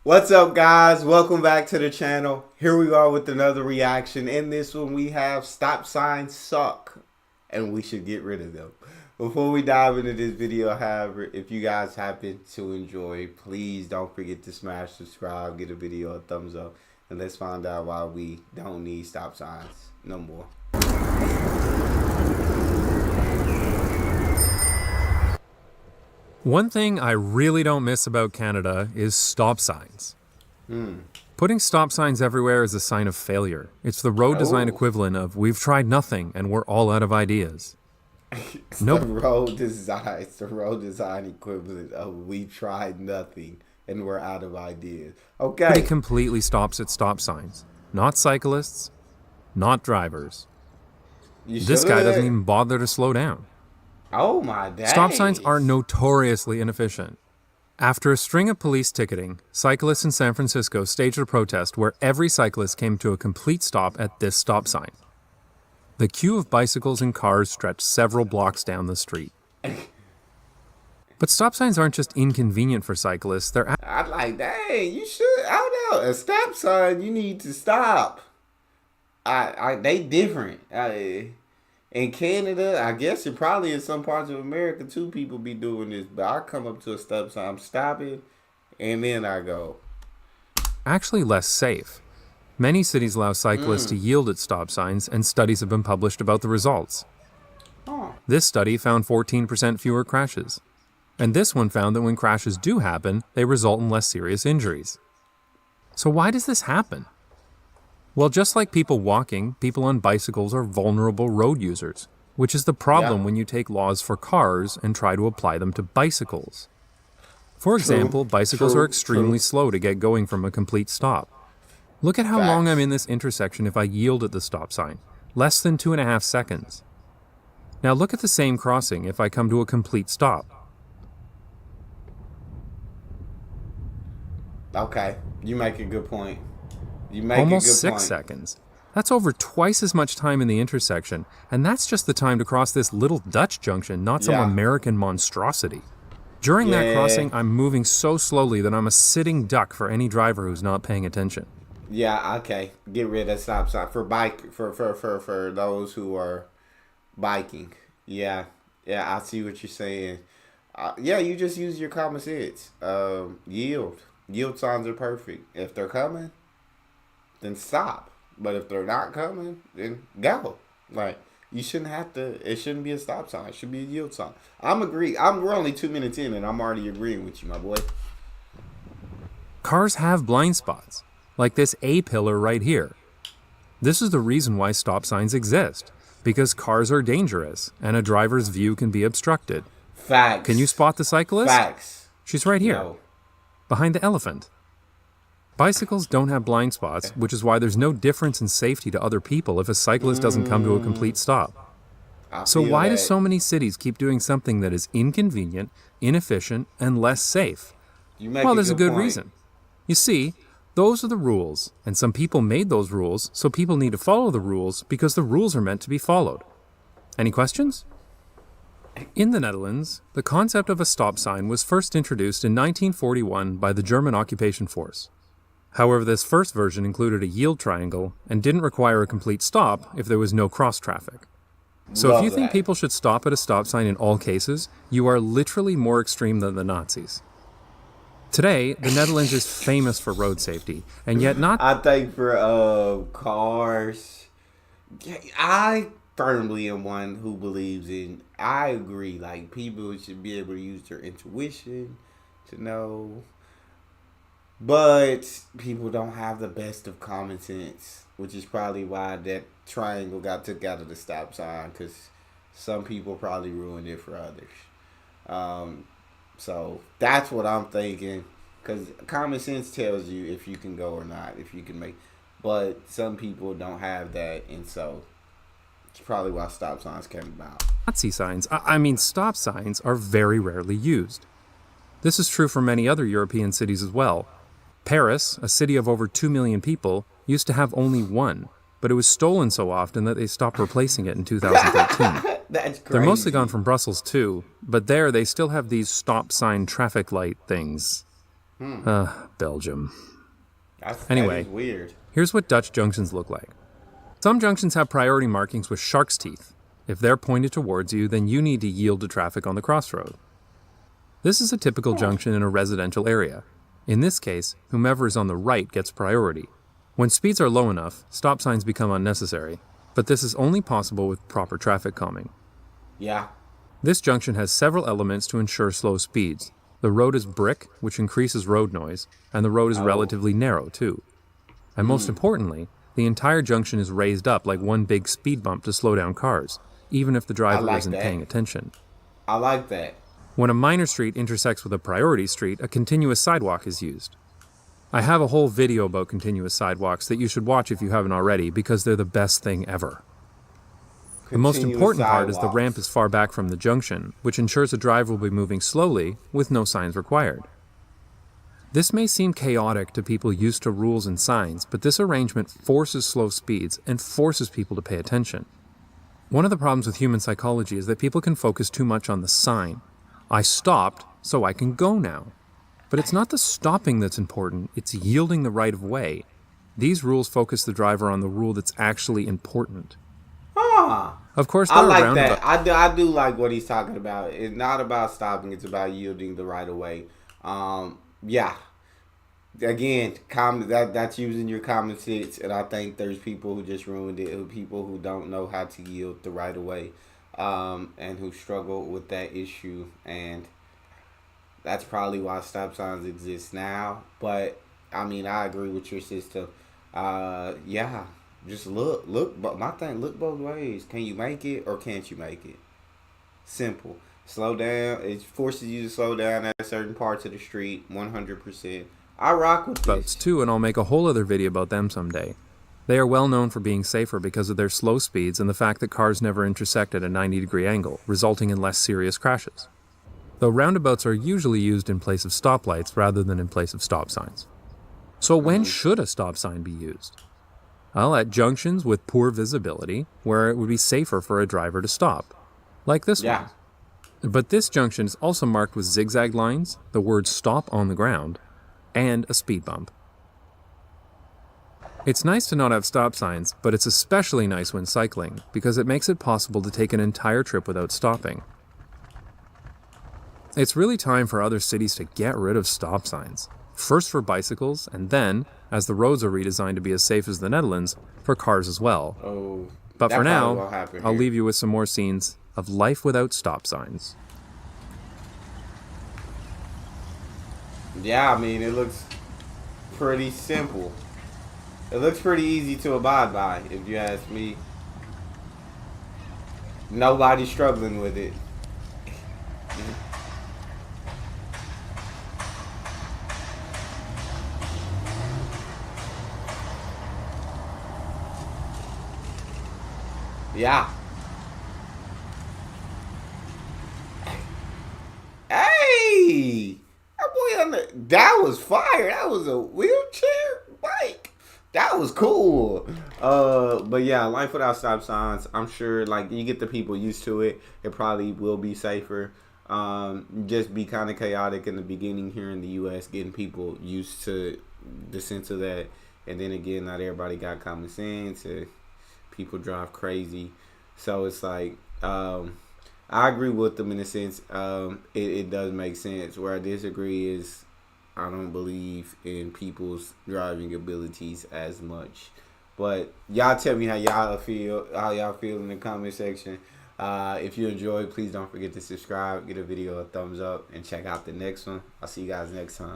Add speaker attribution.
Speaker 1: What's up, guys? Welcome back to the channel. Here we are with another reaction. In this one, we have stop signs suck, and we should get rid of them. Before we dive into this video, however, if you guys happen to enjoy, please don't forget to smash subscribe, give the video a thumbs up, and let's find out why we don't need stop signs no more.
Speaker 2: One thing I really don't miss about Canada is stop signs. Putting stop signs everywhere is a sign of failure. It's the road design equivalent of we've tried nothing and we're all out of ideas.
Speaker 1: The road design equivalent of we tried nothing and we're out of ideas. Okay.
Speaker 2: Nobody completely stops at stop signs. Not cyclists, not drivers. This guy doesn't even bother to slow down.
Speaker 1: Oh my days.
Speaker 2: Stop signs are notoriously inefficient. After a string of police ticketing, cyclists in San Francisco staged a protest where every cyclist came to a complete stop at this stop sign. The queue of bicycles and cars stretched several blocks down the street. But stop signs aren't just inconvenient for cyclists, they're
Speaker 1: I'm like, dang, you should, I don't know, a stop sign, you need to stop. They different. In Canada, I guess it probably in some parts of America too, people be doing this. But I come up to a stop sign, I'm stopping, and then I go.
Speaker 2: actually less safe. Many cities allow cyclists to yield at stop signs, and studies have been published about the results. This study found 14% fewer crashes. And this one found that when crashes do happen, they result in less serious injuries. So why does this happen? Well, just like people walking, people on bicycles are vulnerable road users, which is the problem when you take laws for cars and try to apply them to bicycles. For example, bicycles are extremely slow to get going from a complete stop. Look at how long I'm in this intersection if I yield at the stop sign. Less than 2.5 seconds. Now look at the same crossing if I come to a complete stop.
Speaker 1: Okay, you make a good point.
Speaker 2: Almost 6 seconds. That's over twice as much time in the intersection, and that's just the time to cross this little Dutch junction, not some American monstrosity. During that crossing, I'm moving so slowly that I'm a sitting duck for any driver who's not paying attention.
Speaker 1: Yeah, okay. Get rid of stop sign for those who are biking. Yeah, I see what you're saying. Yeah, you just use your common sense. Yield signs are perfect. If they're coming, then stop. But if they're not coming, then go. Like, you shouldn't have to, it shouldn't be a stop sign. It should be a yield sign. We're only 2 minutes in and I'm already agreeing with you, my boy.
Speaker 2: Cars have blind spots, like this A pillar right here. This is the reason why stop signs exist, because cars are dangerous and a driver's view can be obstructed.
Speaker 1: Facts.
Speaker 2: Can you spot the cyclist?
Speaker 1: Facts.
Speaker 2: She's right here,
Speaker 1: No.
Speaker 2: behind the elephant. Bicycles don't have blind spots, which is why there's no difference in safety to other people if a cyclist doesn't come to a complete stop. So why do so many cities keep doing something that is inconvenient, inefficient, and less safe? Well, there's a good reason. You see, those are the rules, and some people made those rules, so people need to follow the rules because the rules are meant to be followed. Any questions? In the Netherlands, the concept of a stop sign was first introduced in 1941 by the German occupation force. However, this first version included a yield triangle and didn't require a complete stop if there was no cross traffic. So if you think people should stop at a stop sign in all cases, you are literally more extreme than the Nazis. Today, the Netherlands is famous for road safety, and yet not...
Speaker 1: I think for cars, I firmly am one who believes in, I agree, like, people should be able to use their intuition to know, but people don't have the best of common sense, which is probably why that triangle got took out of the stop sign, because some people probably ruined it for others. So that's what I'm thinking, because common sense tells you if you can go or not, if you can make, but some people don't have that, and so it's probably why stop signs came about.
Speaker 2: Nazi signs, stop signs are very rarely used. This is true for many other European cities as well. Paris, a city of over 2 million people, used to have only one, but it was stolen so often that they stopped replacing it in 2013.
Speaker 1: That's crazy.
Speaker 2: They're mostly gone from Brussels too, but there they still have these stop sign traffic light things. Belgium.
Speaker 1: That
Speaker 2: Anyway,
Speaker 1: is weird.
Speaker 2: here's what Dutch junctions look like. Some junctions have priority markings with shark's teeth. If they're pointed towards you, then you need to yield to traffic on the crossroad. This is a typical junction in a residential area. In this case, whomever is on the right gets priority. When speeds are low enough, stop signs become unnecessary, but this is only possible with proper traffic calming.
Speaker 1: Yeah.
Speaker 2: This junction has several elements to ensure slow speeds. The road is brick, which increases road noise, and the road is relatively narrow, too. And most importantly, the entire junction is raised up like one big speed bump to slow down cars, even if the driver isn't paying attention.
Speaker 1: I like that.
Speaker 2: When a minor street intersects with a priority street, a continuous sidewalk is used. I have a whole video about continuous sidewalks that you should watch if you haven't already, because they're the best thing ever. The most important part is the ramp is far back from the junction, which ensures a driver will be moving slowly with no signs required. This may seem chaotic to people used to rules and signs, but this arrangement forces slow speeds and forces people to pay attention. One of the problems with human psychology is that people can focus too much on the sign. I stopped, so I can go now. But it's not the stopping that's important, it's yielding the right of way. These rules focus the driver on the rule that's actually important. Of course,
Speaker 1: I like that. I do like what he's talking about. It's not about stopping; it's about yielding the right of way. Yeah. Again, that's using your common sense, and I think there's people who just ruined it. People who don't know how to yield the right of way, and who struggle with that issue. And that's probably why stop signs exist now. But I mean, I agree with your system. Yeah. Just look, but my thing, look both ways. Can you make it or can't you make it? Simple. Slow down. It forces you to slow down at certain parts of the street, 100%. I rock with
Speaker 2: boats too, and I'll make a whole other video about them someday. They are well known for being safer because of their slow speeds and the fact that cars never intersect at a 90-degree angle, resulting in less serious crashes. Though roundabouts are usually used in place of stoplights rather than in place of stop signs. So when should a stop sign be used? Well, at junctions with poor visibility, where it would be safer for a driver to stop. Like this one. But this junction is also marked with zigzag lines, the word stop on the ground, and a speed bump. It's nice to not have stop signs, but it's especially nice when cycling, because it makes it possible to take an entire trip without stopping. It's really time for other cities to get rid of stop signs. First for bicycles, and then, as the roads are redesigned to be as safe as the Netherlands, for cars as well. But for now, I'll leave you with some more scenes of life without stop signs.
Speaker 1: Yeah, I mean, it looks pretty simple. It looks pretty easy to abide by, if you ask me. Nobody's struggling with it. Yeah. Hey! That was fire. That was a wheelchair bike. That was cool. But yeah, life without stop signs. I'm sure, like, you get the people used to it. It probably will be safer. Just be kind of chaotic in the beginning here in the U.S., getting people used to the sense of that. And then again, not everybody got common sense. People drive crazy. So it's like, I agree with them in a sense. It does make sense. Where I disagree is I don't believe in people's driving abilities as much. But y'all tell me how y'all feel in the comment section. If you enjoyed, please don't forget to subscribe, give the video a thumbs up, and check out the next one. I'll see you guys next time.